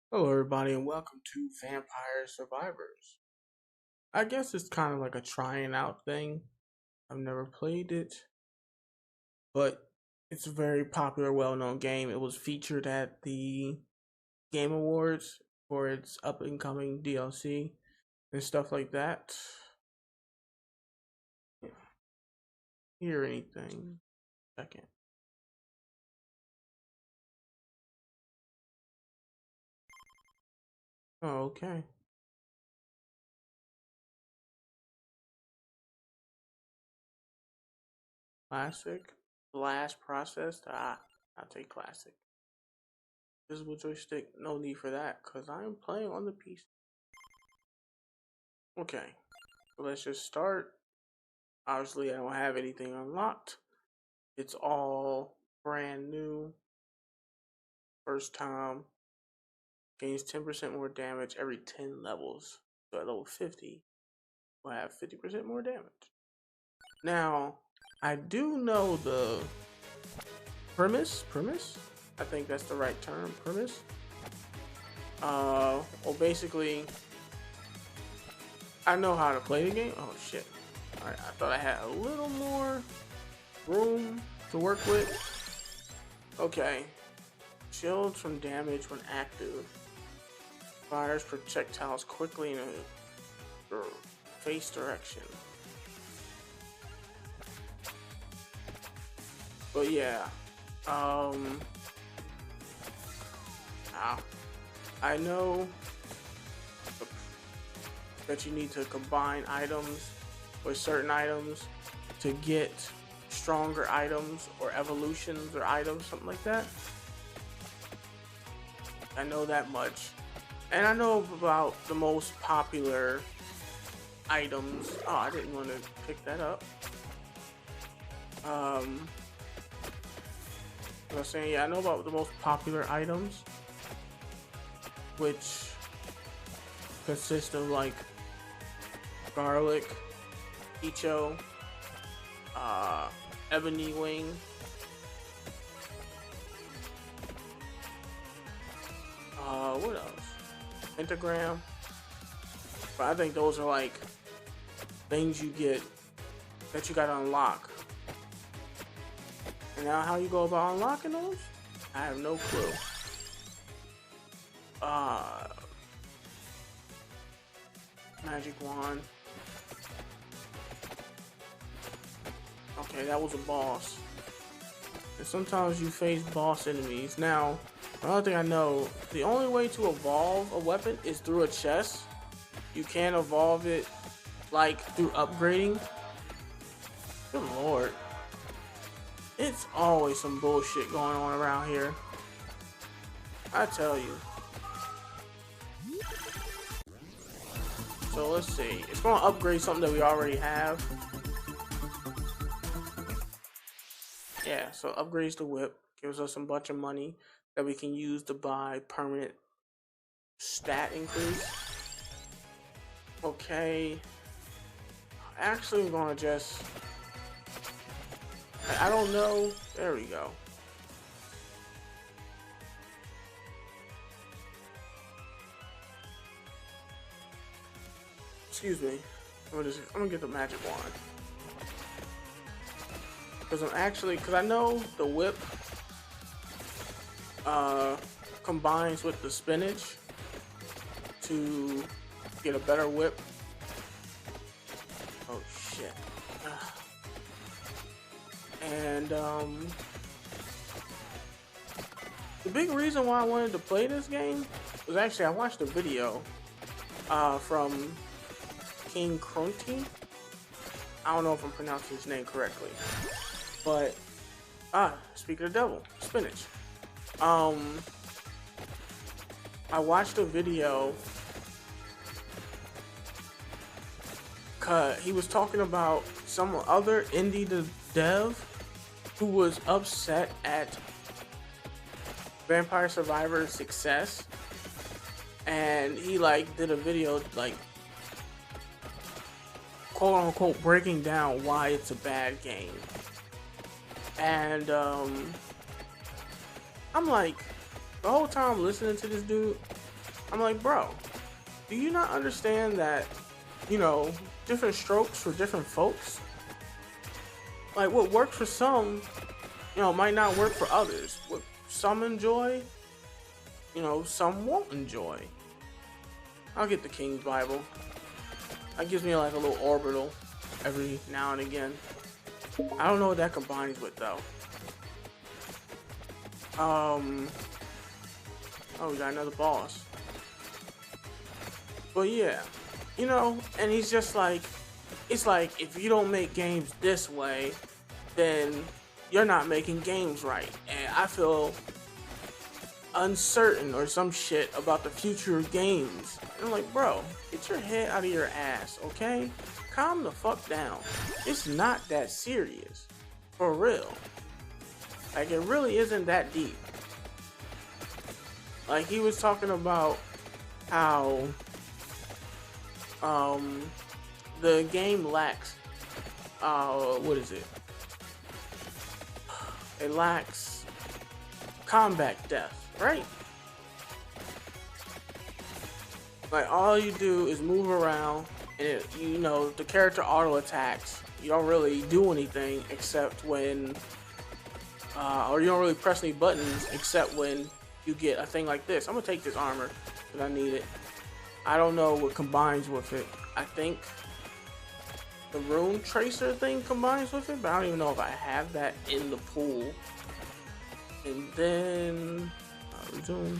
Hello, everybody, and welcome to Vampire Survivors. I guess it's kind of like a trying out thing. I've never played it, but it's a very popular, well known game. It was featured at the Game Awards for its up and coming DLC and stuff like that. Yeah. Hear anything? Second. Oh, okay. Classic. Blast processed. I'll take classic. Visible joystick. No need for that because I'm playing on the PC. Okay. So let's just start. Obviously, I don't have anything unlocked. It's all brand new. First time. Gains 10% more damage every 10 levels. So at level 50, we'll have 50% more damage. Now, I do know the premise. Premise? I think that's the right term. Premise? Well, basically, I know how to play the game. Oh, shit. Alright, I thought I had a little more room to work with. Okay. Shields from damage when active. Fires projectiles quickly in a face direction. But yeah. I know that you need to combine items with certain items to get stronger items or evolutions or items, something like that. I know that much. And I know about the most popular items. Oh, I didn't want to pick that up. I was saying, yeah, I know about the most popular items, which consist of like garlic, icho, ebony wing, what else? Pentagram. But I think those are like things you get that you gotta unlock. And now how you go about unlocking those? I have no clue. Magic wand. Okay, that was a boss. And sometimes you face boss enemies. Now, another thing I know, the only way to evolve a weapon is through a chest. You can't evolve it like through upgrading. Good lord. It's always some bullshit going on around here. I tell you. So let's see. It's gonna upgrade something that we already have. Yeah, so upgrades the whip. Gives us a bunch of money that we can use to buy permanent stat increase. Okay. Actually, I'm gonna just... I don't know. There we go. Excuse me. I'm gonna get the magic wand. Because I know the whip combines with the spinach to get a better whip. Oh shit. And the big reason why I wanted to play this game was actually I watched a video from King Cronty. I don't know if I'm pronouncing his name correctly. But speaking of the devil, spinach. I watched a video. He was talking about some other indie dev who was upset at Vampire Survivor's success, and he like did a video like quote unquote breaking down why it's a bad game. And I'm like, the whole time listening to this dude, I'm like, bro, do you not understand that, you know, different strokes for different folks? Like, what works for some, you know, might not work for others. What some enjoy, you know, some won't enjoy. I'll get the King's Bible. That gives me like a little orbital every now and again. I don't know what that combines with though. Oh, we got another boss. But yeah, you know, and he's just like, it's like, if you don't make games this way, then you're not making games right. And I feel uncertain or some shit about the future of games. And I'm like, bro, get your head out of your ass, okay? Calm the fuck down. It's not that serious. For real. Like, it really isn't that deep. Like, he was talking about how the game lacks what is it? It lacks combat depth, right? Like, all you do is move around, and you know, the character auto attacks. You don't really do anything except when, or you don't really press any buttons except when you get a thing like this. I'm gonna take this armor because I need it. I don't know what combines with it. I think the rune tracer thing combines with it, but I don't even know if I have that in the pool. And then resume.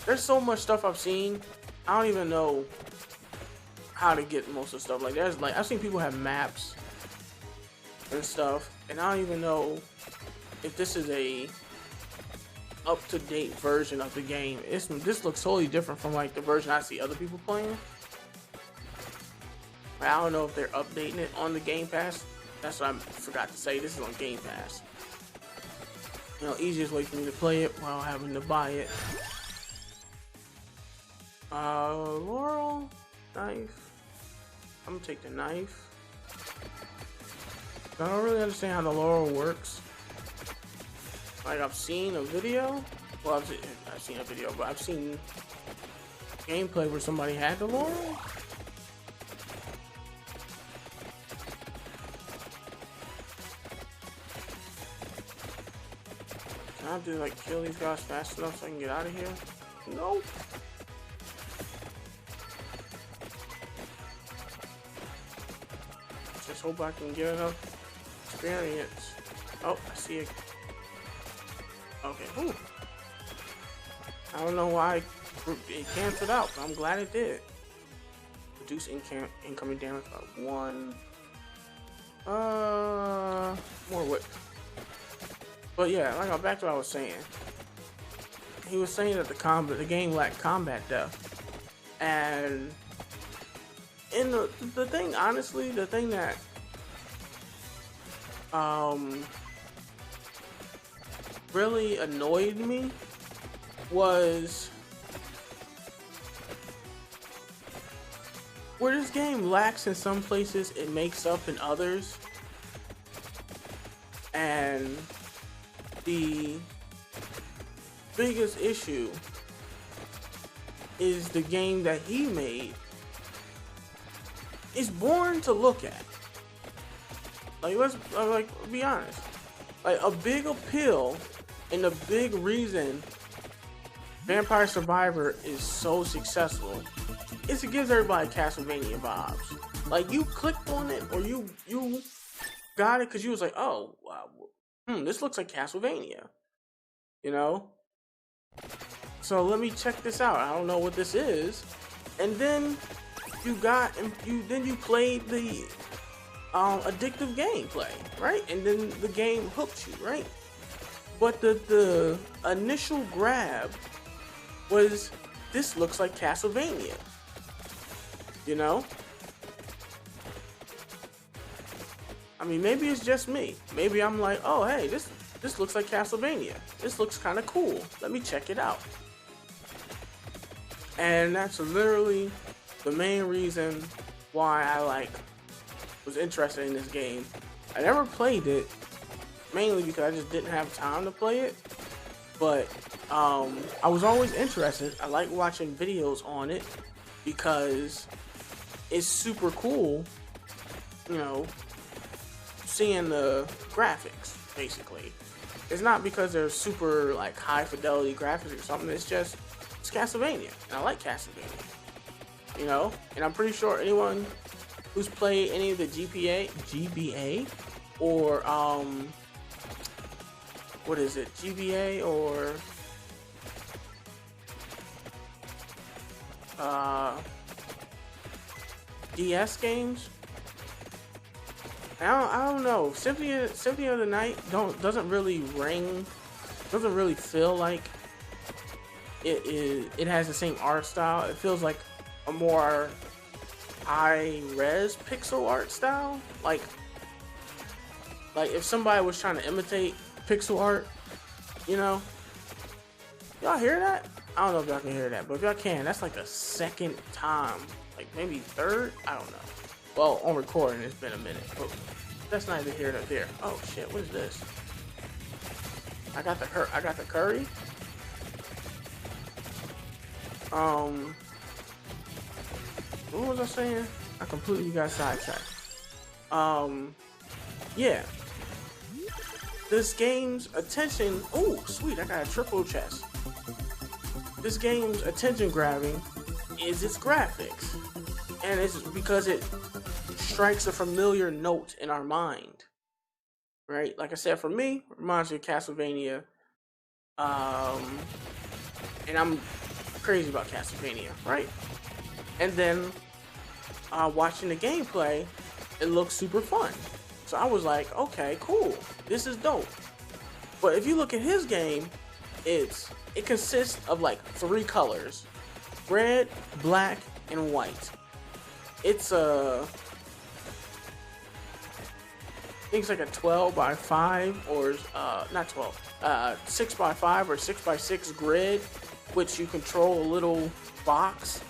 There's so much stuff I've seen. I don't even know how to get most of the stuff. Like, there's like, I've seen people have maps and stuff, and I don't even know if this is a up-to-date version of the game. This looks totally different from like the version I see other people playing. Like, I don't know if they're updating it on the GamePass. That's what I forgot to say. This is on GamePass. You know, easiest way for me to play it while having to buy it. Laurel knife. I'm gonna take the knife. I don't really understand how the Laurel works. Like, I've seen a video. Well, I've seen a video, but I've seen gameplay where somebody had the Laurel. Can I have to like kill these guys fast enough so I can get out of here? Nope. Just hope I can get enough experience. Oh, I see it. Okay, ooh. I don't know why it canceled out, but I'm glad it did. Reduce incoming damage by 1. More whip. But yeah, like, back to what I was saying. He was saying that the game lacked combat depth, and in the thing, honestly, the thing that really annoyed me was where this game lacks in some places, it makes up in others. And the biggest issue is the game that he made is boring to look at. Like, let's be honest. Like, a big appeal and a big reason Vampire Survivor is so successful is it gives everybody Castlevania vibes. Like, you clicked on it or you got it because you was like, oh, wow, this looks like Castlevania, you know? So let me check this out. I don't know what this is. And then you played the addictive gameplay, right? And then the game hooked you, right? But the initial grab was, this looks like Castlevania, you know? I mean, maybe it's just me. Maybe I'm like, oh, hey, this looks like Castlevania. This looks kind of cool. Let me check it out. And that's literally the main reason why I was interested in this game. I never played it, mainly because I just didn't have time to play it. But I was always interested. I like watching videos on it because it's super cool, you know, seeing the graphics, basically. It's not because they're super, like, high fidelity graphics or something. It's just, it's Castlevania, and I like Castlevania, you know? And I'm pretty sure anyone who's played any of the GBA, or, what is it, GBA, or, DS games. I don't know. Symphony of the Night doesn't really feel like it has the same art style. It feels like a more high res pixel art style. Like if somebody was trying to imitate pixel art, you know. Y'all hear that? I don't know if y'all can hear that, but if y'all can, that's like the second time, like maybe third. I don't know. Well, on recording, it's been a minute, but that's neither here nor there. Oh shit, what is this? I got the curry. What was I saying? I completely got sidetracked. Yeah. This game's attention. Oh, sweet! I got a triple chest. This game's attention grabbing is its graphics, and it's because it strikes a familiar note in our mind, right? Like I said, for me, it reminds me of Castlevania, and I'm crazy about Castlevania, right? And then watching the gameplay, it looks super fun. So I was like, okay, cool, this is dope. But if you look at his game, it consists of like 3 colors: red, black, and white. It's I think it's like a 12 by 5 or not 12, 6 by 5 or 6 by 6 grid, which you control a little box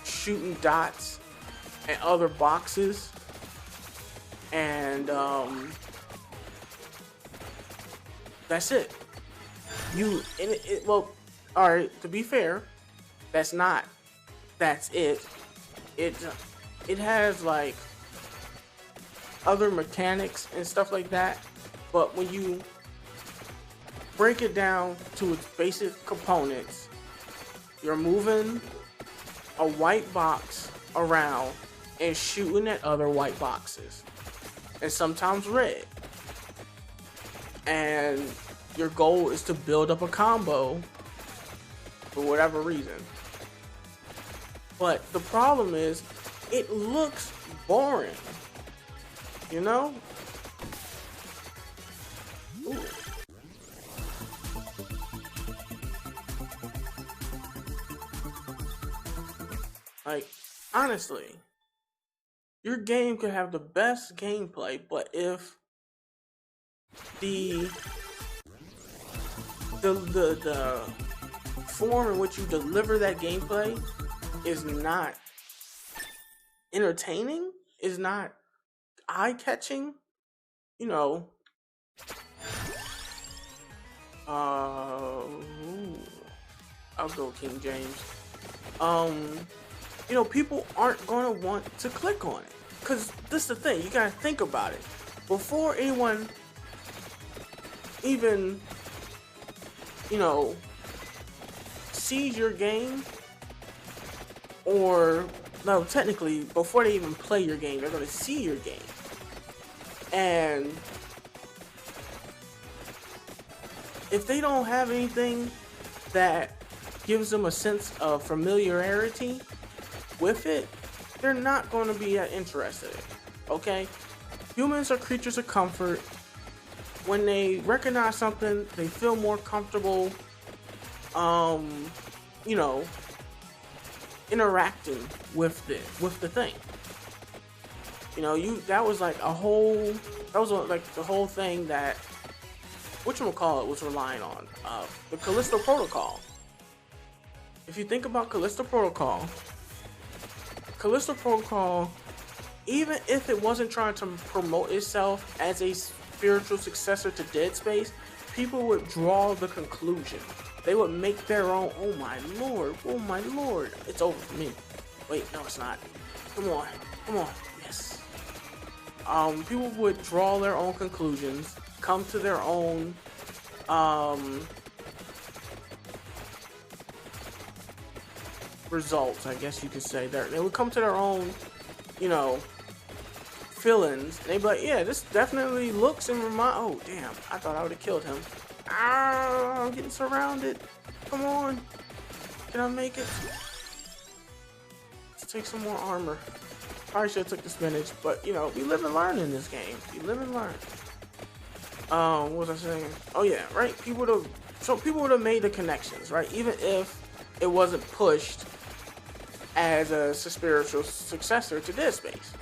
shooting dots and other boxes, and that's it. Well, all right. To be fair, that's it. It has like other mechanics and stuff like that, but when you break it down to its basic components, you're moving a white box around and shooting at other white boxes, and sometimes red, and your goal is to build up a combo for whatever reason. But the problem is, it looks boring, you know? Ooh. Like, honestly, your game could have the best gameplay, but if the form in which you deliver that gameplay is not entertaining, is not eye-catching, you know, I'll go King James. You know, people aren't gonna want to click on it, cause this is the thing. You gotta think about it before anyone even, you know, sees your game, or no, technically before they even play your game, they're gonna see your game, and if they don't have anything that gives them a sense of familiarity with it, they're not going to be that interested. Okay? Humans are creatures of comfort. When they recognize something, they feel more comfortable, you know, interacting with the thing. You know, that was like the whole thing that whatchamacallit was relying on, the Callisto Protocol. If you think about Callisto Protocol, even if it wasn't trying to promote itself as a spiritual successor to Dead Space, people would draw the conclusion they would make their own. Oh my lord, oh my lord. It's over for me. Wait, no it's not. Come on, come on, yes. People would draw their own conclusions, come to their own, results, I guess you could say. They would come to their own, you know, feelings. And they'd be like, yeah, this definitely looks and remind. Oh, damn. I thought I would have killed him. Ah, I'm getting surrounded. Come on. Can I make it? Let's take some more armor. Probably should have took the spinach, but, you know, we live and learn in this game. We live and learn. What was I saying? Oh, yeah, right? People would have made the connections, right? Even if it wasn't pushed as a spiritual successor to Dead Space.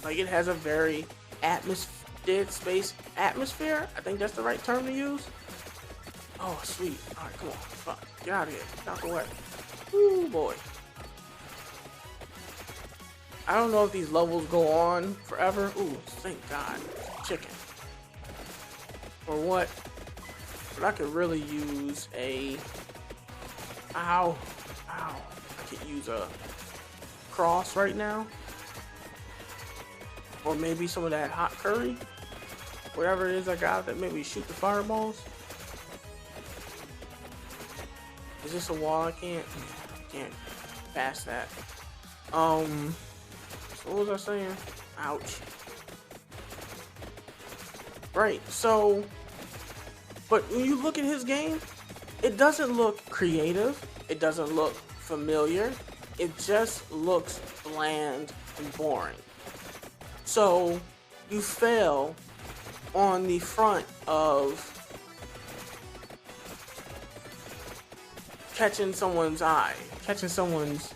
Like, it has a very Dead Space atmosphere. I think that's the right term to use. Oh, sweet. Alright, come on. Fuck. Get out of here. Get out the way. Ooh, boy. I don't know if these levels go on forever. Ooh, thank God. Chicken. Or what? But I could really use a... Ow. Ow. I could use a cross right now. Or maybe some of that hot curry. Whatever it is I got that made me shoot the fireballs. Is this a wall? I can't pass that. So what was I saying? Ouch. Right, so, but when you look at his game, it doesn't look creative. It doesn't look familiar. It just looks bland and boring. So you fail on the front of catching someone's eye, catching someone's,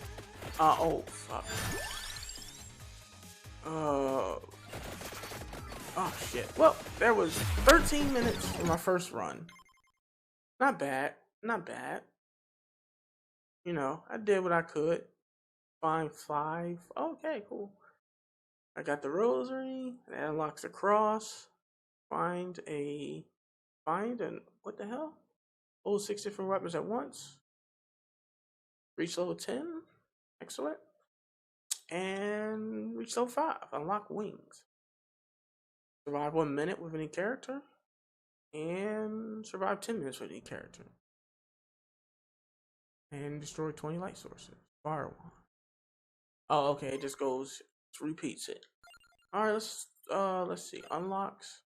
oh fuck. Oh shit. Well, there was 13 minutes for my first run. Not bad, not bad. You know, I did what I could. Find 5. Okay, cool. I got the rosary. That unlocks the cross. Find and what the hell? Oh, 6 different weapons at once. Reach level 10. Excellent. And reach level 5. Unlock wings. Survive 1 minute with any character. And survive 10 minutes with any character. And destroy 20 light sources. Fire one. Oh, okay. It just goes, repeats it. All right. Let's see. Unlocks.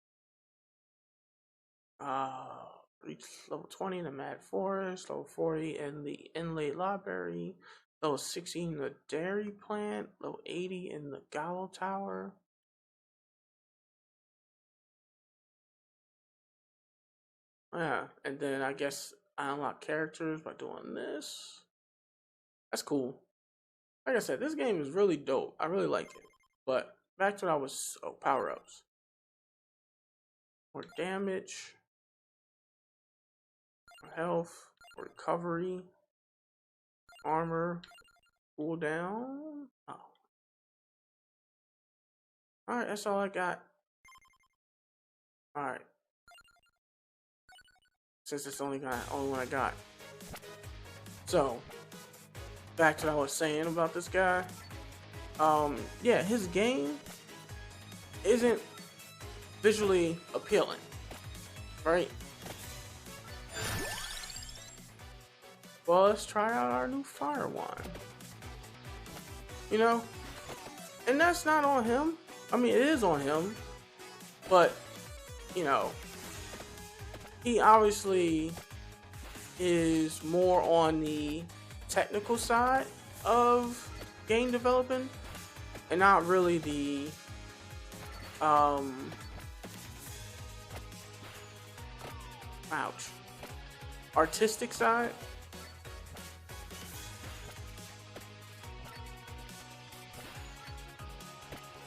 Reach level 20 in the Mad Forest. Level 40 in the Inlaid Library. Level 60 in the Dairy Plant. Level 80 in the Gallo Tower. Yeah, and then I guess I unlock characters by doing this. That's cool. Like I said, this game is really dope. I really like it. But back to what I was, power-ups. More damage. More health. More recovery. Armor. Cooldown. Oh. Alright, that's all I got. Alright. Since it's only one I got. So, back to what I was saying about this guy. Yeah, his game isn't visually appealing, right? Well, let's try out our new fire wand. You know, and that's not on him. I mean, it is on him, but you know, he obviously is more on the technical side of game developing and not really the artistic side.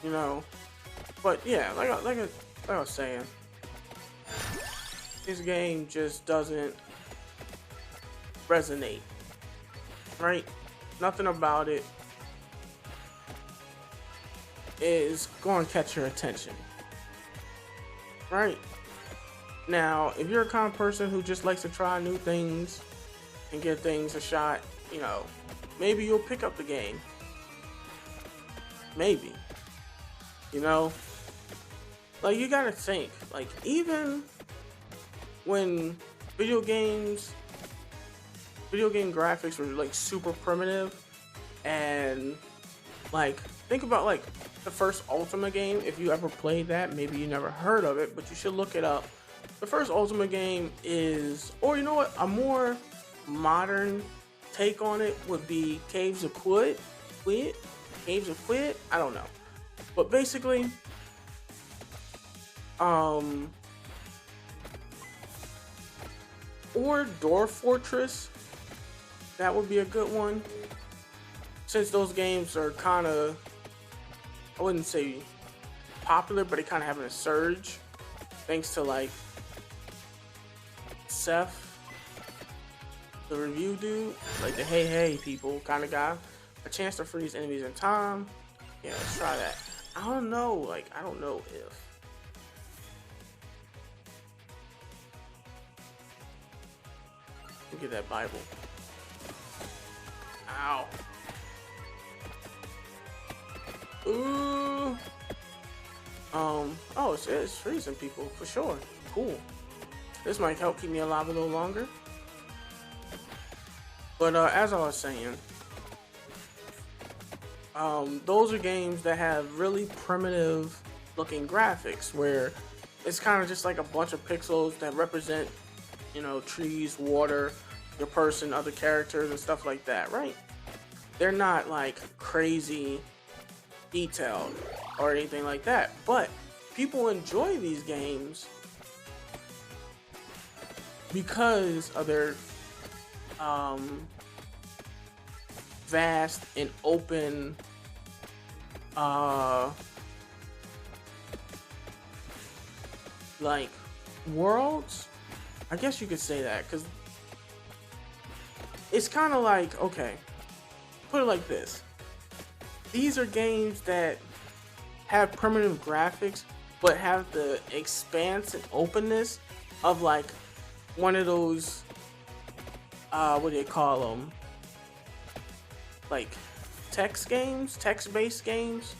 You know, but yeah, like I was saying, this game just doesn't resonate, right? Nothing about it is going to catch your attention, right? Now, if you're a kind of person who just likes to try new things and give things a shot, maybe you'll pick up the game. Maybe. Like, you gotta think, like, even when video game graphics were like super primitive, and like, think about like the first Ultima game. If you ever played that, maybe you never heard of it, but you should look it up. The first Ultima game is, or you know what, a more modern take on it would be Caves of Quid. I don't know, but basically, or Dwarf Fortress, that would be a good one, since those games are kind of, I wouldn't say popular, but they kind of having a surge thanks to like Seth, the review dude, like the hey people kind of guy. A chance to freeze enemies in time. Yeah, let's try that. I don't know if look at that Bible. Ow. Ooh. Oh, it's freezing people for sure. Cool. This might help keep me alive a little longer. But as I was saying, those are games that have really primitive looking graphics, where it's kind of just like a bunch of pixels that represent, trees, water, your person, other characters, and stuff like that, right? They're not like crazy detailed or anything like that, but people enjoy these games because of their vast and open like worlds. I guess you could say that, because it's kind of like, okay, put it like this. These are games that have primitive graphics, but have the expanse and openness of like one of those, what do you call them? Like text-based games.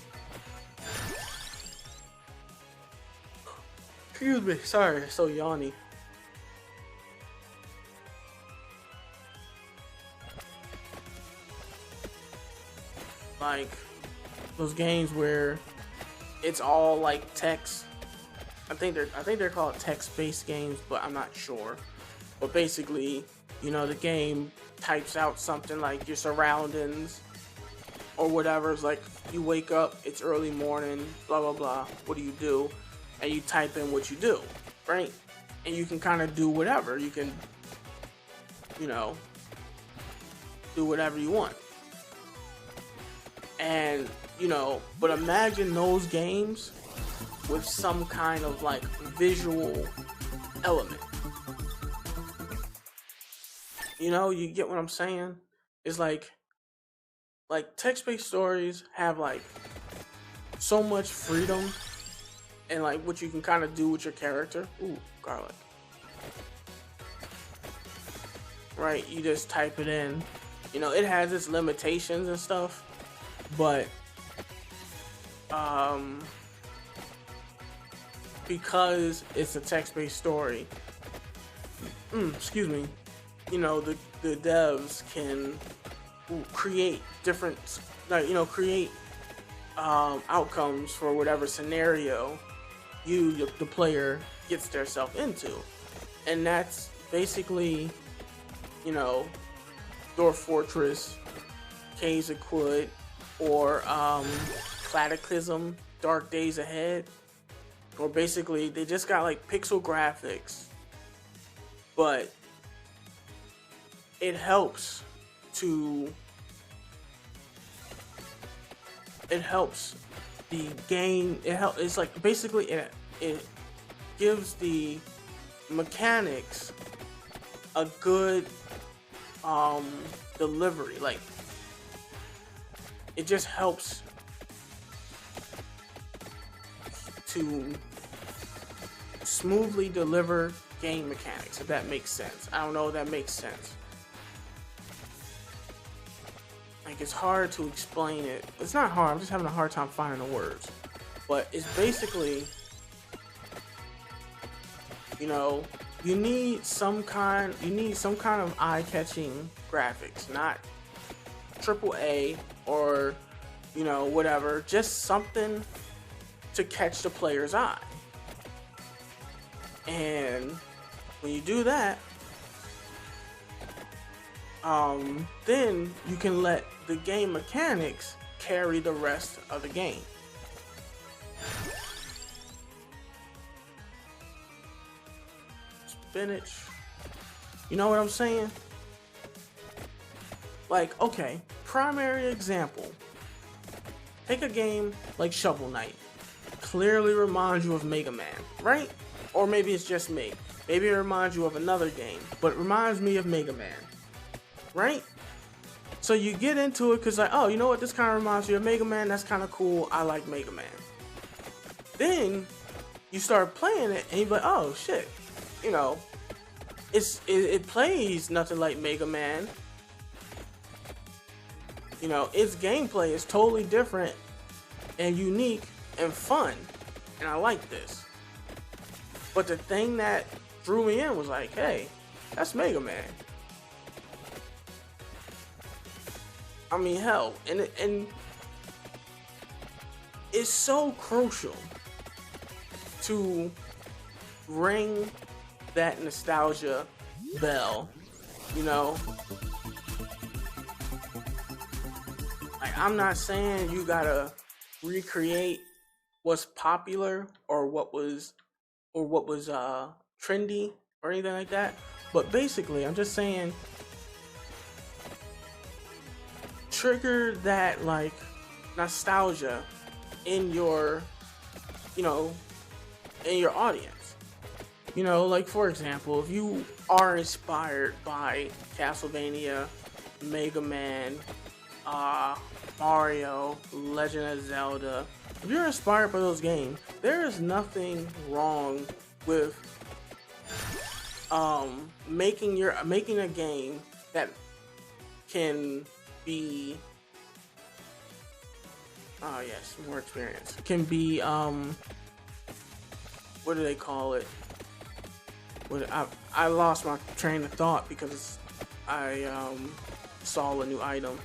Excuse me, sorry, so yawny. Like those games where it's all like text. I think they're called text-based games, but I'm not sure. But basically, the game types out something like your surroundings or whatever. It's like you wake up, it's early morning, blah blah blah. What do you do? And you type in what you do, right? And you can kind of do whatever. You can, do whatever you want. And, but imagine those games with some kind of like visual element. You get what I'm saying? It's like text-based stories have like so much freedom and like what you can kind of do with your character. Ooh, garlic. Right, you just type it in. It has its limitations and stuff, but because it's a text-based story, excuse me, the devs can create different, create outcomes for whatever scenario the player gets themselves into. And that's basically, Dwarf Fortress, Caves of Quid, or Cataclysm, Dark Days Ahead. Or basically, they just got like pixel graphics, but it helps the game. It's like basically it gives the mechanics a good delivery. Like, it just helps to smoothly deliver game mechanics, if that makes sense. I don't know if that makes sense. like, it's hard to explain it. It's not hard, I'm just having a hard time finding the words. But it's basically, you know, you need some kind of eye-catching graphics, not AAA or, you know, whatever, just something to catch the player's eye. And when you do that, then you can let the game mechanics carry the rest of the game. Spinach. You know what I'm saying? Like, okay, primary example. Take a game like Shovel Knight. Clearly reminds you of Mega Man, right? Or maybe it's just me. Maybe it reminds you of another game, but it reminds me of Mega Man, right? So you get into it because, like, oh, you know what? This kind of reminds you of Mega Man. That's kind of cool. I like Mega Man. Then you start playing it, and you're like, oh shit, you know, it plays nothing like Mega Man. You know, its gameplay is totally different and unique and fun, and I like this. But the thing that drew me in was like, hey, that's Mega Man. I mean, hell, and it's so crucial to ring that nostalgia bell, you know. Like, I'm not saying you gotta recreate what's popular or what was trendy or anything like that, but basically I'm just saying trigger that, like, nostalgia in your, you know, in your audience. You know, like, for example, if you are inspired by Castlevania, Mega Man, Mario, Legend of Zelda, if you're inspired by those games, there is nothing wrong with making a game that can be more experience. Can be what do they call it? I lost my train of thought because I saw a new item.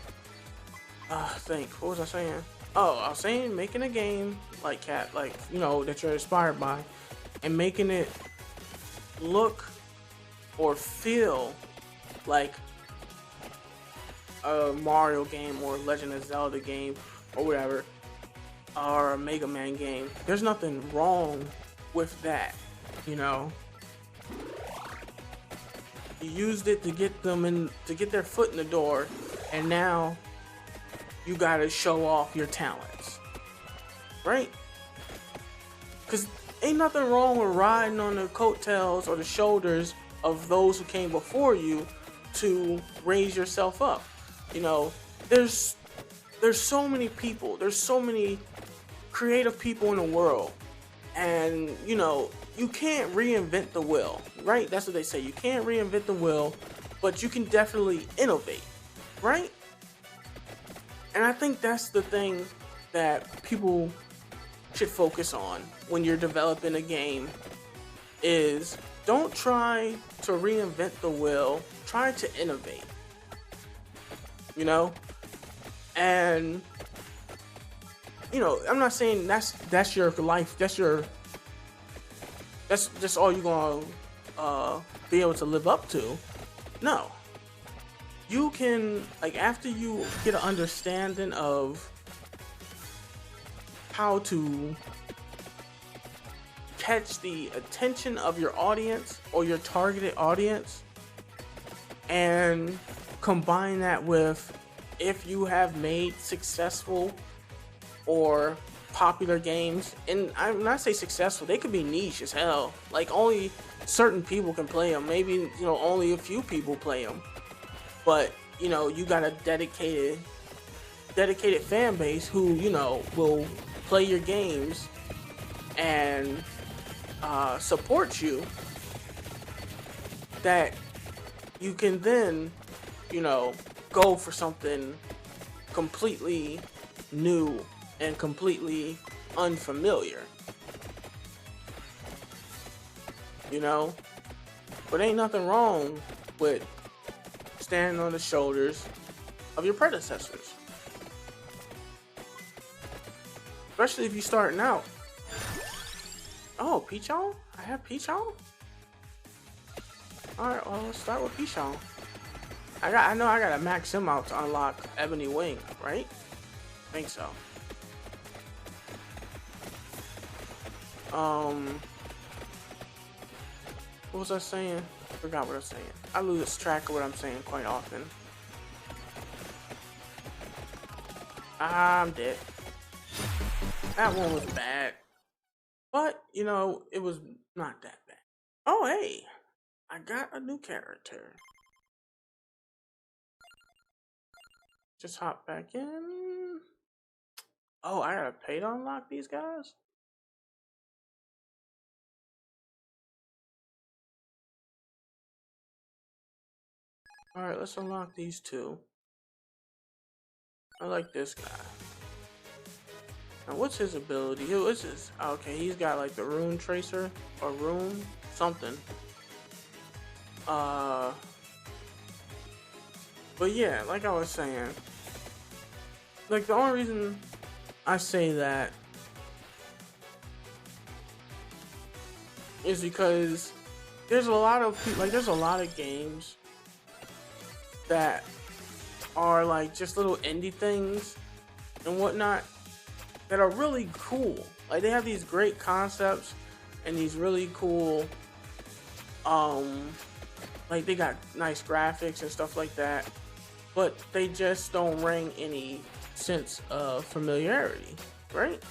What was I saying? Oh, I was saying making a game like you know, that you're inspired by, and making it look or feel like a Mario game or Legend of Zelda game or whatever, or a Mega Man game. There's nothing wrong with that, you know. You used it to get them to get their foot in the door, and now you gotta show off your talents, right? Because ain't nothing wrong with riding on the coattails or the shoulders of those who came before you to raise yourself up. You know, there's so many people, there's so many creative people in the world, and, you know, you can't reinvent the wheel, right? That's what they say. You can't reinvent the wheel, but you can definitely innovate, right? And I think that's the thing that people should focus on when you're developing a game, is don't try to reinvent the wheel, try to innovate, you know? And, you know, I'm not saying that's your life, that's just all you're gonna be able to live up to. No. You can, like, after you get an understanding of how to catch the attention of your audience or your targeted audience, and combine that with, if you have made successful or popular games, and I'm not say successful, they could be niche as hell, like only certain people can play them, maybe, you know, only a few people play them, but, you know, you got a dedicated fan base who, you know, will play your games and support you, that you can then, you know, go for something completely new and completely unfamiliar, you know? But ain't nothing wrong with standing on the shoulders of your predecessors. Especially if you're starting out. Oh, Peachon? I have Peachon? Alright, well, let's start with Peachon. I know I gotta max him out to unlock Ebony Wing, right? I think so. What was I saying? I forgot what I was saying. I lose track of what I'm saying quite often. I'm dead. That one was bad. But, you know, it was not that bad. Oh, hey! I got a new character. Just hop back in. Oh, I gotta pay to unlock these guys? Alright, let's unlock these two. I like this guy. Now, what's his ability? What's his? Okay, he's got like the rune tracer or rune something. But yeah, like I was saying, like the only reason I say that is because there's a lot of people, like there's a lot of games that are like just little indie things and whatnot that are really cool. Like they have these great concepts and these really cool like they got nice graphics and stuff like that, but they just don't ring any sense of familiarity, right?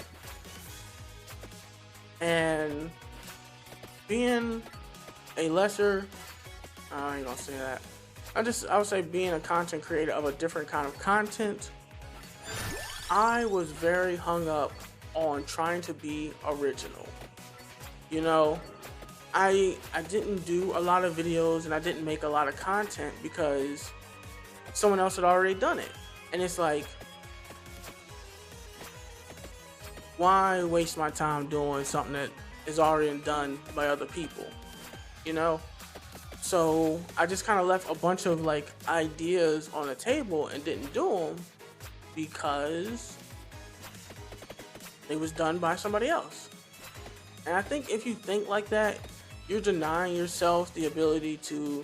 And being a lesser, I ain't gonna say that. I would say being a content creator of a different kind of content, I was very hung up on trying to be original. You know, I didn't do a lot of videos and I didn't make a lot of content because someone else had already done it. And it's like, why waste my time doing something that is already done by other people, you know? So I just kind of left a bunch of like ideas on the table and didn't do them because it was done by somebody else. And I think if you think like that, you're denying yourself the ability to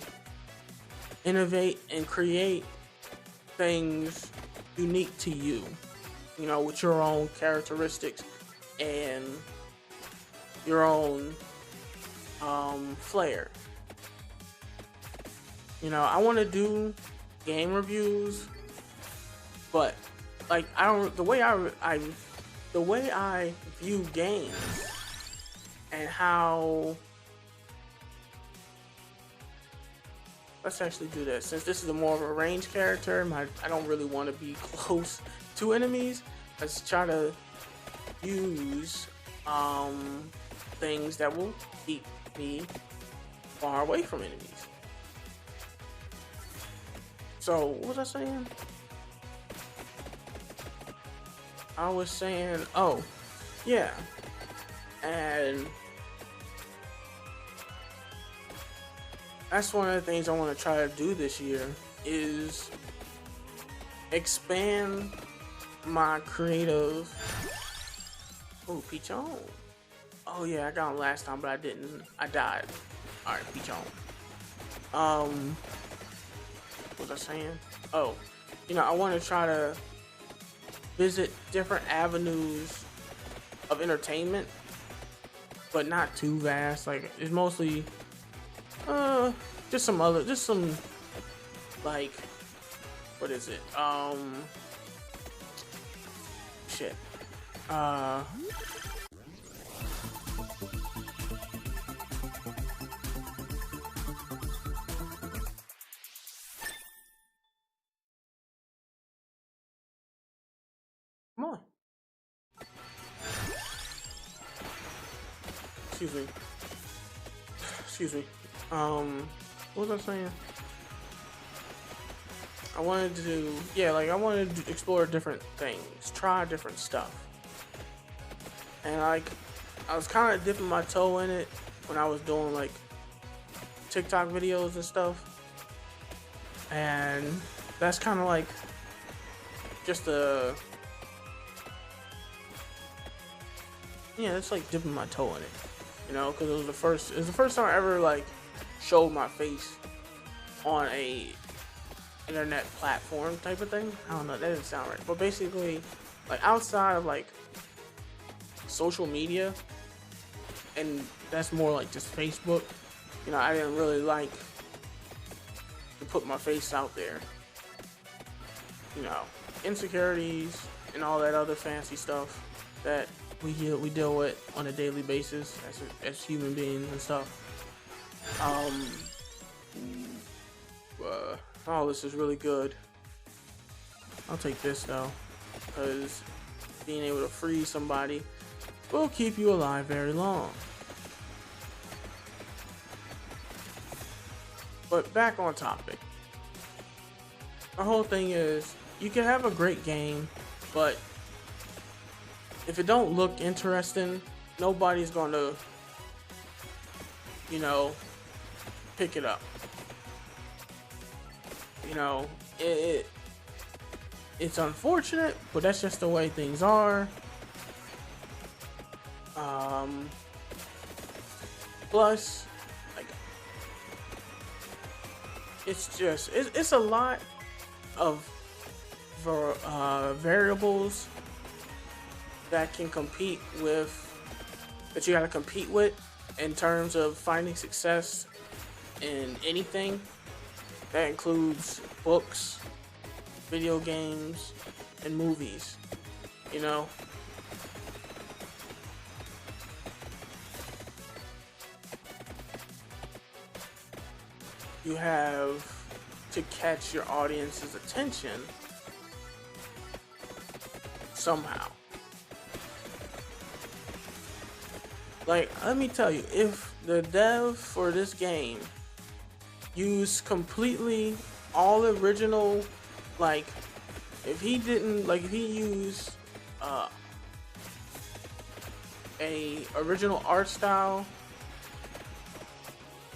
innovate and create things unique to you, you know, with your own characteristics and your own flair. You know, I want to do game reviews, but like the way I view games and how, let's actually do this. Since this is more of a ranged character, I don't really want to be close to enemies. Let's try to use things that will keep me far away from enemies. So, what was I saying? I was saying, oh, yeah. And that's one of the things I want to try to do this year is expand my creative. Oh, Peachon. Oh yeah, I got him last time, but I didn't. I died. All right, Peachon. What was I saying? Oh, you know, I want to try to visit different avenues of entertainment, but not too vast. Like it's mostly just some like, what is it? Shit. Come on. Excuse me. Excuse me. What was I saying? I wanted to, yeah, like I wanted to explore different things, try different stuff. And like, I was kind of dipping my toe in it when I was doing like TikTok videos and stuff. And that's kind of like just a, yeah, it's like dipping my toe in it, you know, because it was the first time I ever like showed my face on a internet platform type of thing. I don't know, that didn't sound right, but basically, like outside of like social media, and that's more like just Facebook. You know, I didn't really like to put my face out there. You know, insecurities and all that other fancy stuff that we deal with on a daily basis as human beings and stuff. Oh, this is really good. I'll take this though, because being able to free somebody will keep you alive very long. But back on topic. The whole thing is, you can have a great game, but if it don't look interesting, nobody's gonna, you know, pick it up. You know, it's unfortunate, but that's just the way things are. Plus, like, it's a lot of variables that can compete with, that you gotta compete with in terms of finding success in anything. That includes books, video games, and movies, you know? You have to catch your audience's attention somehow. Like, let me tell you, if the dev for this game use completely all original, like, if he used a original art style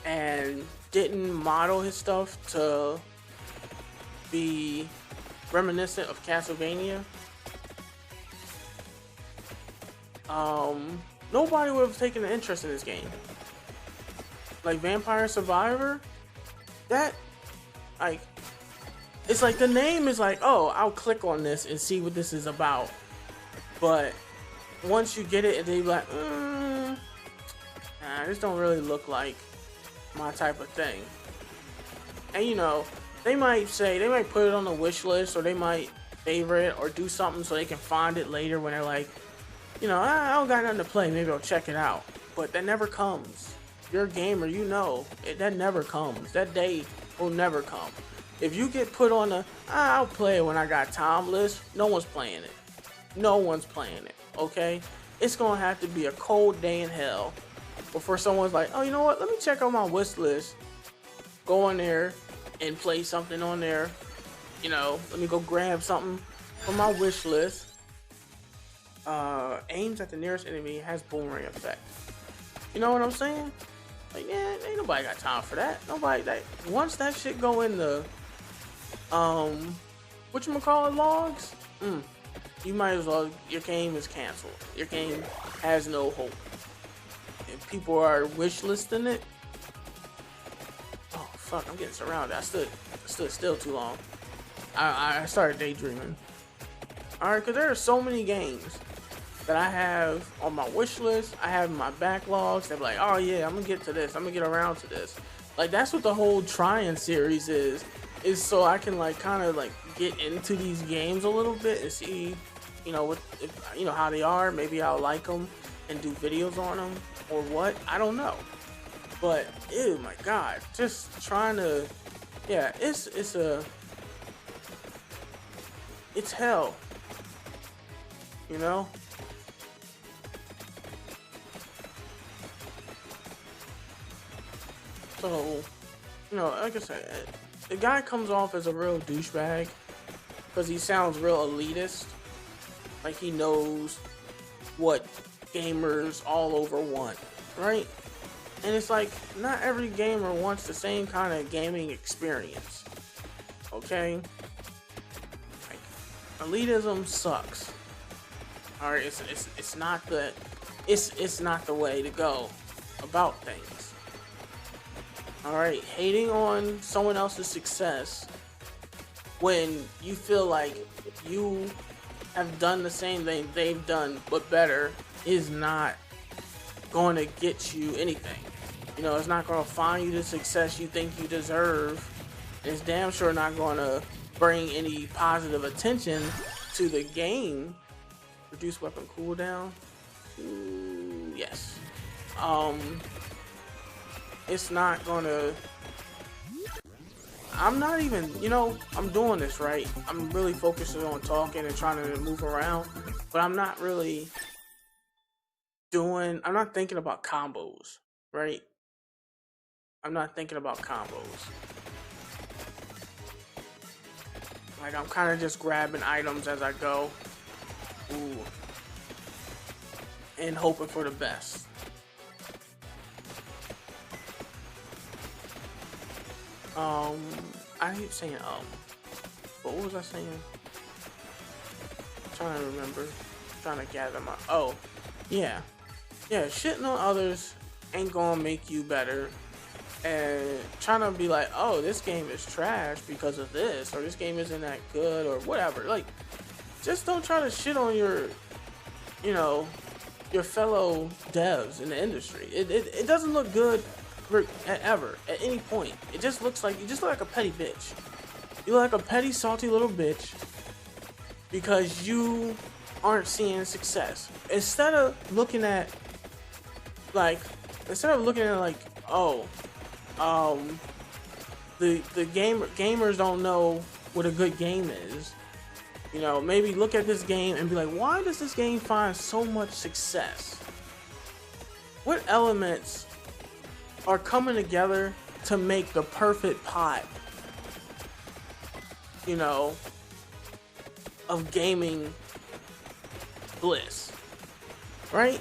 and didn't model his stuff to be reminiscent of Castlevania, nobody would have taken an interest in this game. Like Vampire Survivor, that, like, it's like the name is like, oh, I'll click on this and see what this is about. But once you get it, and they be like, nah, this don't really look like my type of thing. And you know, they might put it on the wish list, or they might favorite it or do something so they can find it later when they're like, you know, I don't got nothing to play, maybe I'll check it out. But that never comes. You're a gamer, you know, that never comes. That day will never come. If you get put on the, I'll play it when I got time list, no one's playing it. No one's playing it, okay? It's gonna have to be a cold day in hell before someone's like, oh, you know what, let me check out my wish list. Go on there and play something on there. You know, let me go grab something from my wish list. Aims at the nearest enemy, has boomerang effect. You know what I'm saying? Like, yeah, ain't nobody got time for that. Nobody, that once that shit go in the whatchamacallit logs, you might as well, your game is canceled. Your game has no hope. If people are wish listing it, oh fuck, I'm getting surrounded. I stood still too long. I started daydreaming. Alright, because there are so many games that I have on my wish list, I have my backlogs. They're like, oh yeah, I'm gonna get to this, I'm gonna get around to this. Like, that's what the whole trying series is so I can like kind of like get into these games a little bit and see, you know, you know how they are. Maybe I'll like them and do videos on them or what, I don't know. But ew, my god, just trying to, yeah, it's hell, you know. So, you know, like I said, the guy comes off as a real douchebag because he sounds real elitist. Like he knows what gamers all over want, right? And it's like, not every gamer wants the same kind of gaming experience. Okay? Like, elitism sucks. Alright, it's not the way to go about things. Alright, hating on someone else's success when you feel like you have done the same thing they've done but better is not going to get you anything. You know, it's not going to find you the success you think you deserve. It's damn sure not going to bring any positive attention to the game. Reduce weapon cooldown. Ooh, yes. It's not going to... I'm not even, you know, I'm doing this right. I'm really focusing on talking and trying to move around, but I'm not really I'm not thinking about combos, right? I'm not thinking about combos. Like, I'm kind of just grabbing items as I go. Ooh. And hoping for the best. I keep saying, what was I saying? I'm trying to remember. I'm trying to gather my, yeah. Yeah, shitting on others ain't gonna make you better. And trying to be like, oh, this game is trash because of this, or this game isn't that good, or whatever. Like, just don't try to shit on your, you know, your fellow devs in the industry. It doesn't look good ever, at any point. It just looks like, you just look like a petty bitch. You look like a petty, salty little bitch because you aren't seeing success. Instead of looking at, like, oh, the gamers don't know what a good game is. You know, maybe look at this game and be like, why does this game find so much success? What elements are coming together to make the perfect pot, you know, of gaming bliss, right?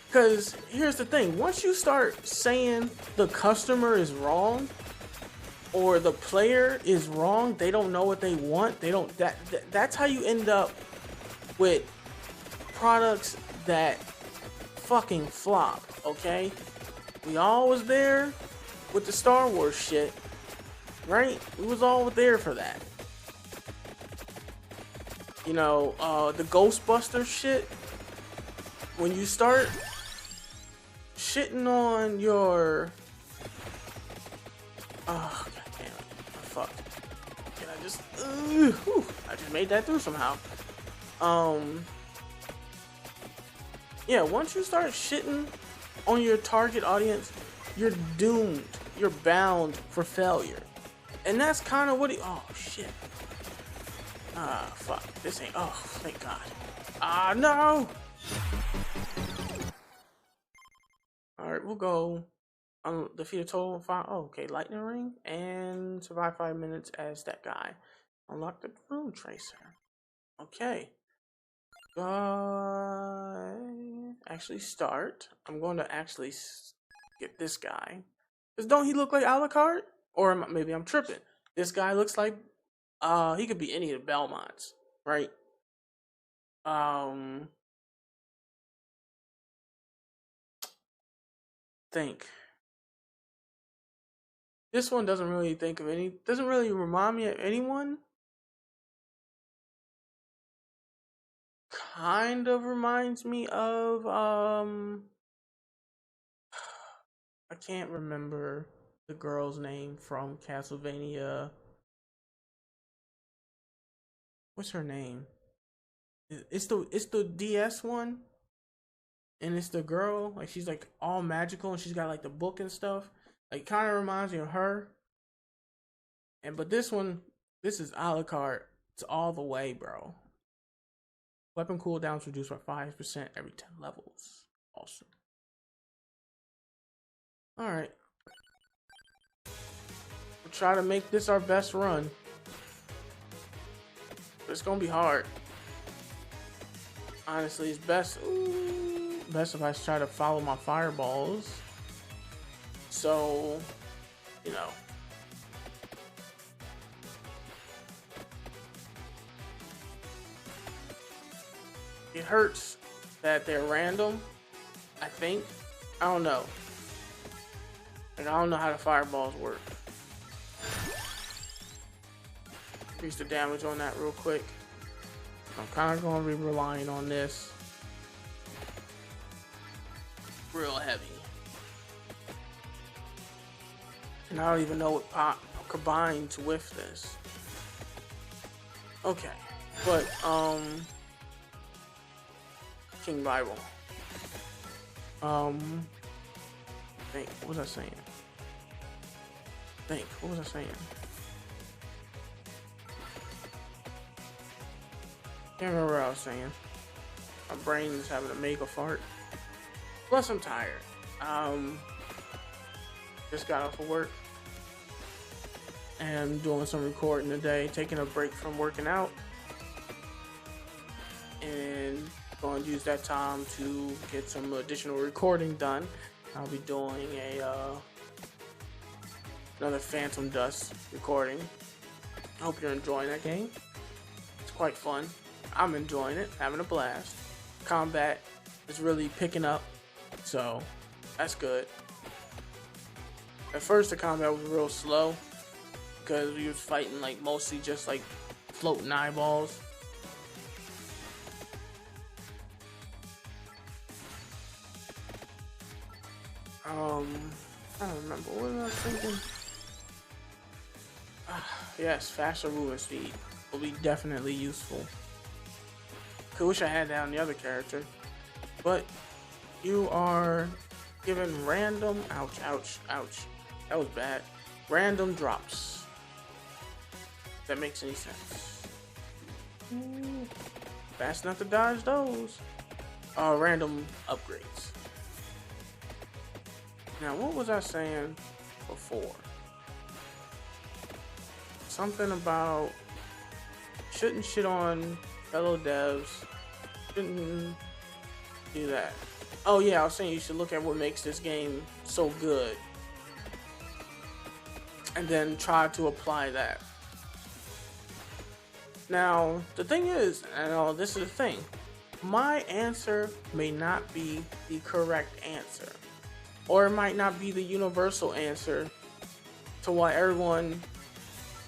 Because here's the thing, once you start saying the customer is wrong or the player is wrong, they don't know what they want, that's how you end up with products that fucking flop, okay? We all was there with the Star Wars shit, right? We was all there for that. You know, the Ghostbusters shit, when you start shitting on your, oh god damn it, fuck, can I just, I just made that through somehow. Yeah, once you start shitting on your target audience, you're doomed, you're bound for failure. And that's kind of what oh shit, fuck, this ain't, oh thank god, no. Alright, we'll go defeat a total of 5. Oh, okay, lightning ring and survive 5 minutes as that guy. Unlock the room tracer. Okay. Actually start. I'm going to actually get this guy. Cause don't he look like Alucard? Or maybe I'm tripping. This guy looks like he could be any of the Belmonts, right? Think. This one doesn't really doesn't really remind me of anyone. Kind of reminds me of I can't remember the girl's name from Castlevania. What's her name? It's the DS one, and it's the girl, like she's like all magical and she's got like the book and stuff. Like kind of reminds me of her. But this is Alucard. It's all the way, bro. Weapon cooldowns reduced by 5% every 10 levels. Awesome. Alright. We'll try to make this our best run. But it's gonna be hard. Honestly, it's best if I try to follow my fireballs. So, you know. It hurts that they're random, I think. I don't know. Like, I don't know how the fireballs work. Increase the damage on that real quick. I'm kind of going to be relying on this. Real heavy. And I don't even know what combines with this. Okay. But, King Bible. Think, what was I saying? What was I saying? Can't remember what I was saying. My brain is having a mega fart. Plus, I'm tired. Just got off of work. And doing some recording today. Taking a break from working out. And going to use that time to get some additional recording done. I'll be doing another Phantom Dust recording. I hope you're enjoying that game. It's quite fun. I'm enjoying it, having a blast. Combat is really picking up, so that's good. At first the combat was real slow because we was fighting like mostly just like floating eyeballs. I don't remember. What was I thinking? Yes, faster movement speed will be definitely useful. I wish I had that on the other character. But you are given random... Ouch, ouch, ouch. That was bad. Random drops. If that makes any sense. Fast enough to dodge those. Random upgrades. Now, what was I saying before? Something about shouldn't shit on fellow devs. Shouldn't do that. Oh yeah, I was saying you should look at what makes this game so good. And then try to apply that. Now, the thing is, and this is the thing. My answer may not be the correct answer. Or it might not be the universal answer to why everyone,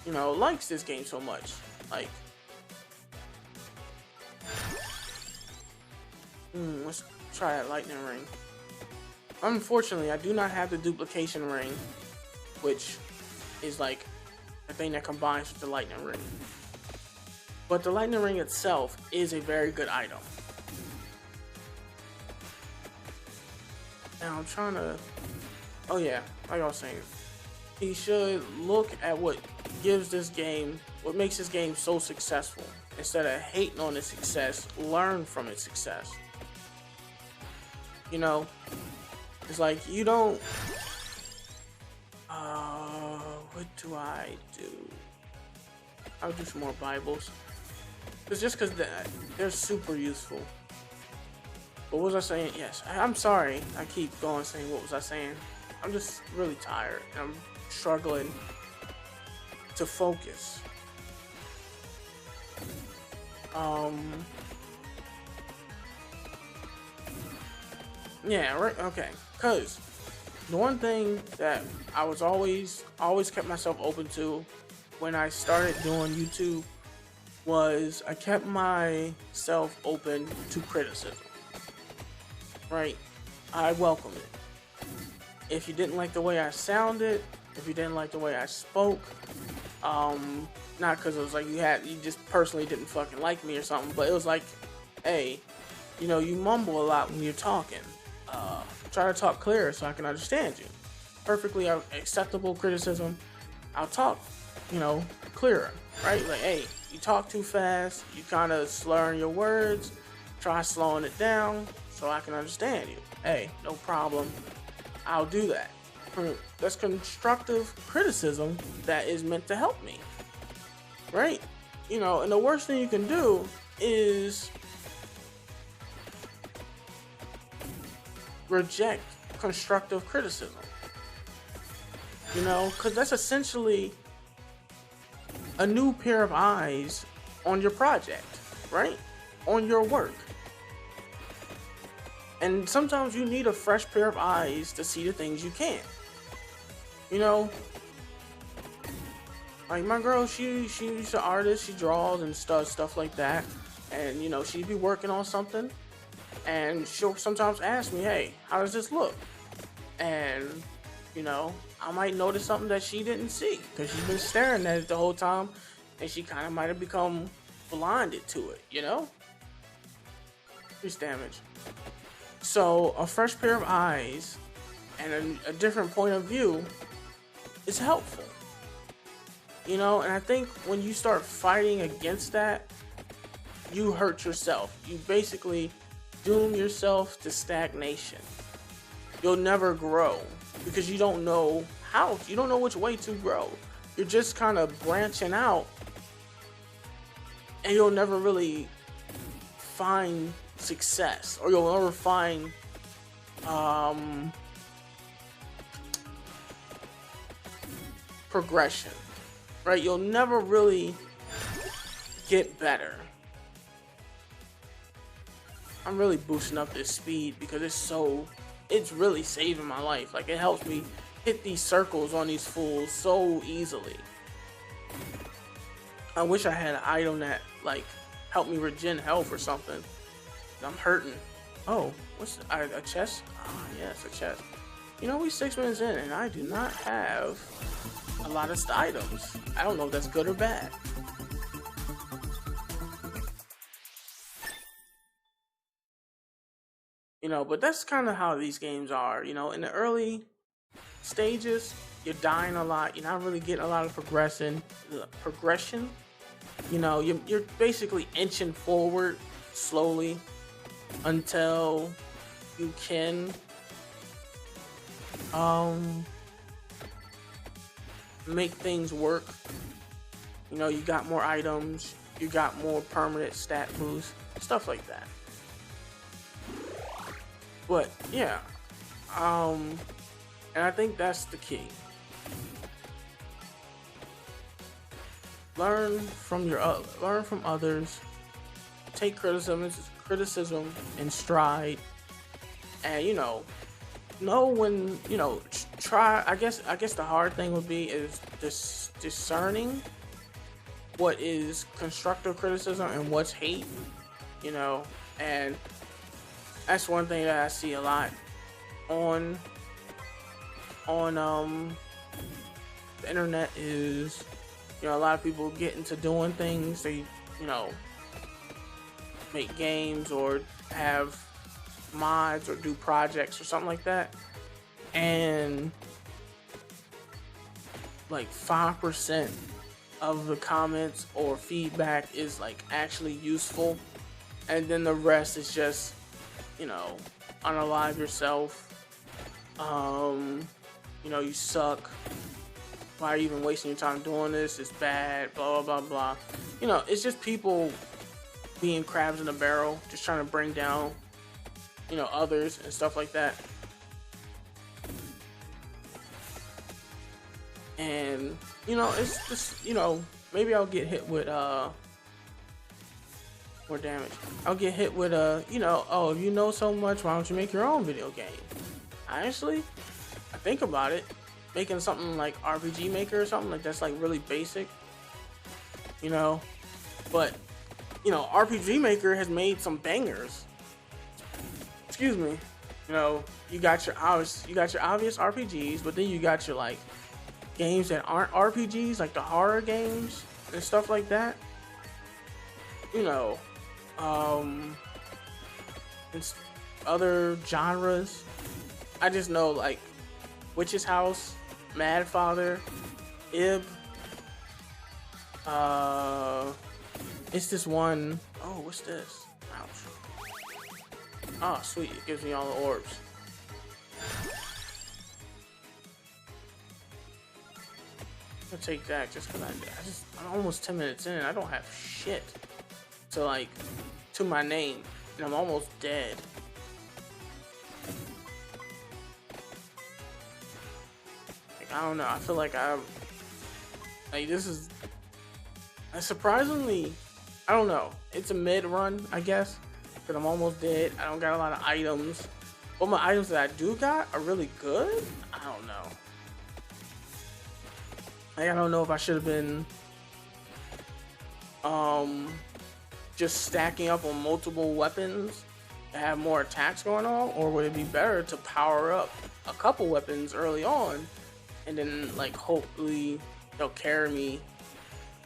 you know, likes this game so much. Like, let's try that lightning ring. Unfortunately, I do not have the duplication ring, which is like a thing that combines with the lightning ring. But the lightning ring itself is a very good item. Now I'm trying to, oh yeah, like I was saying, he should look at what gives this game, what makes this game so successful. Instead of hating on its success, learn from its success. You know, it's like you don't, what do I do? I'll do some more Bibles. It's just because they're super useful. What was I saying? Yes, I'm sorry. I keep going saying what was I saying. I'm just really tired. I'm struggling to focus. Yeah, right. Okay. Cause the one thing that I was always kept myself open to when I started doing YouTube was I kept myself open to criticism. Right? I welcome it. If you didn't like the way I sounded, if you didn't like the way I spoke, not because it was like you just personally didn't fucking like me or something, but it was like, hey, you know, you mumble a lot when you're talking. Try to talk clearer so I can understand you. Perfectly acceptable criticism. I'll talk, you know, clearer, right? Like, hey, you talk too fast, you kind of slurring your words, try slowing it down so I can understand you. Hey, no problem. I'll do that. that's constructive criticism that is meant to help me, right? You know, and the worst thing you can do is reject constructive criticism. You know, because that's essentially a new pair of eyes on your project, right? On your work. And sometimes you need a fresh pair of eyes to see the things you can't. You know, like my girl, she's an artist. She draws and stuff like that. And you know, she'd be working on something, and she'll sometimes ask me, "Hey, how does this look?" And you know, I might notice something that she didn't see because she's been staring at it the whole time, and she kind of might have become blinded to it. You know, it's damage. So a fresh pair of eyes and a different point of view is helpful. You know, and I think when you start fighting against that, you hurt yourself. You basically doom yourself to stagnation. You'll never grow because you don't know how. You don't know which way to grow. You're just kind of branching out, and you'll never really find success, or you'll never find progression, right? You'll never really get better. I'm really boosting up this speed because it's really saving my life. Like, it helps me hit these circles on these fools so easily. I wish I had an item that like helped me regen health or something. I'm hurting. Oh, what's a chest? Oh, yes, a chest. You know, we 6 minutes in and I do not have a lot of items. I don't know if that's good or bad. You know, but that's kind of how these games are. You know, in the early stages, you're dying a lot. You're not really getting a lot of progression. You know, you're basically inching forward slowly until you can make things work. You know, you got more items, you got more permanent stat boosts, stuff like that. But yeah, and I think that's the key. Learn from others. Take criticism in stride, and you know when try. I guess the hard thing would be is discerning what is constructive criticism and what's hate. You know, and that's one thing that I see a lot on the internet is, you know, a lot of people get into doing things. They, you know, make games or have mods or do projects or something like that, and like 5% of the comments or feedback is like actually useful, and then the rest is just, you know, unalive yourself. You know, you suck. Why are you even wasting your time doing this? It's bad. Blah blah blah blah. You know, it's just people being crabs in a barrel, just trying to bring down, you know, others and stuff like that. And you know, it's just, you know, maybe I'll get hit with more damage. I'll get hit with you know, oh, if you know so much, why don't you make your own video game? Honestly, I think about it, making something like RPG Maker or something like that's like really basic, you know. But you know, RPG Maker has made some bangers. Excuse me. You know, you got your obvious RPGs, but then you got your like games that aren't RPGs, like the horror games and stuff like that. You know, and other genres. I just know like Witch's House, Mad Father, Ib. It's this one. Oh, what's this? Ouch. Oh, sweet. It gives me all the orbs. I'm gonna take that just because I'm almost 10 minutes in and I don't have shit to like to my name and I'm almost dead. Like, I don't know. I feel like this is surprisingly, I don't know. It's a mid run, I guess, because I'm almost dead. I don't got a lot of items. But my items that I do got are really good. I don't know. Like, I don't know if I should have been just stacking up on multiple weapons to have more attacks going on, or would it be better to power up a couple weapons early on and then like hopefully they'll carry me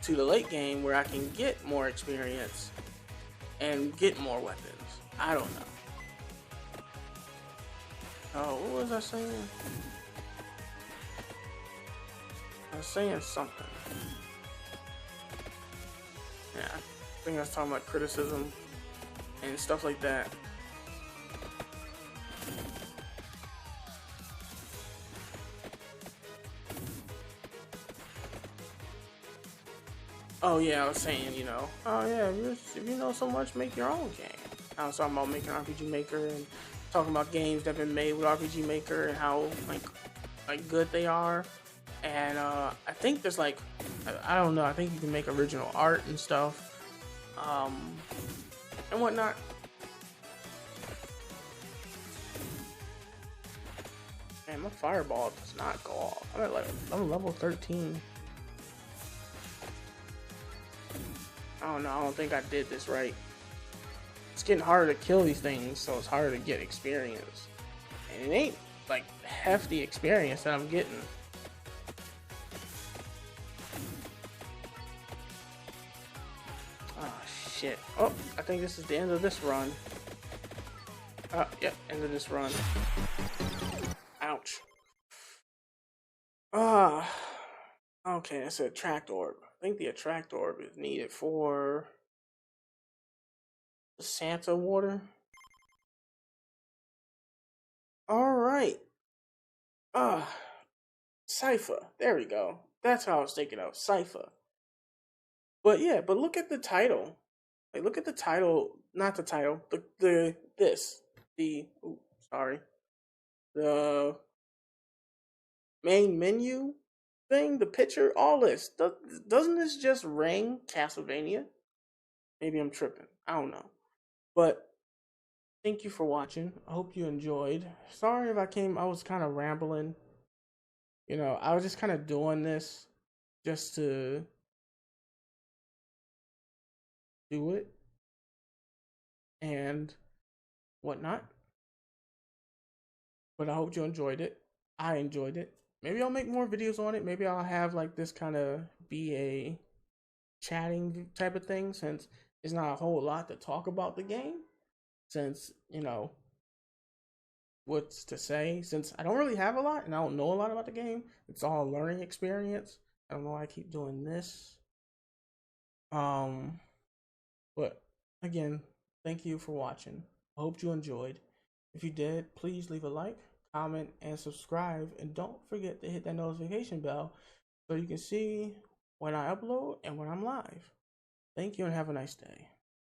to the late game where I can get more experience and get more weapons. I don't know. Oh, what was I saying? I was saying something. Yeah, I think I was talking about criticism and stuff like that. Oh yeah, I was saying, oh yeah, if you know so much, make your own game. I was talking about making RPG Maker and talking about games that have been made with RPG Maker and how like good they are. And I think there's like, I don't know, I think you can make original art and stuff, and whatnot. Man, my fireball does not go off. I'm level 13. I don't know, I don't think I did this right. It's getting harder to kill these things, so it's harder to get experience. And it ain't like hefty experience that I'm getting. Oh shit. Oh, I think this is the end of this run. Yep, end of this run. Ouch. Okay, that's an attract orb. I think the attract orb is needed for the Santa water. Alright. Cypher. There we go. That's how I was thinking of. Cypher. But yeah, but look at the title. Like, look at the title. Not the title. The main menu thing, the picture, all this. Doesn't this just ring Castlevania? Maybe I'm tripping. I don't know. But thank you for watching. I hope you enjoyed. Sorry if I was kind of rambling. I was just kind of doing this just to do it and whatnot. But I hope you enjoyed it. I enjoyed it. Maybe I'll make more videos on it. Maybe I'll have like this kind of be a chatting type of thing, since there's not a whole lot to talk about the game. Since, what's to say, since I don't really have a lot and I don't know a lot about the game. It's all a learning experience. I don't know why I keep doing this. But again, thank you for watching. I hope you enjoyed. If you did, please leave a like, comment, and subscribe. And don't forget to hit that notification bell so you can see when I upload and when I'm live. Thank you and have a nice day.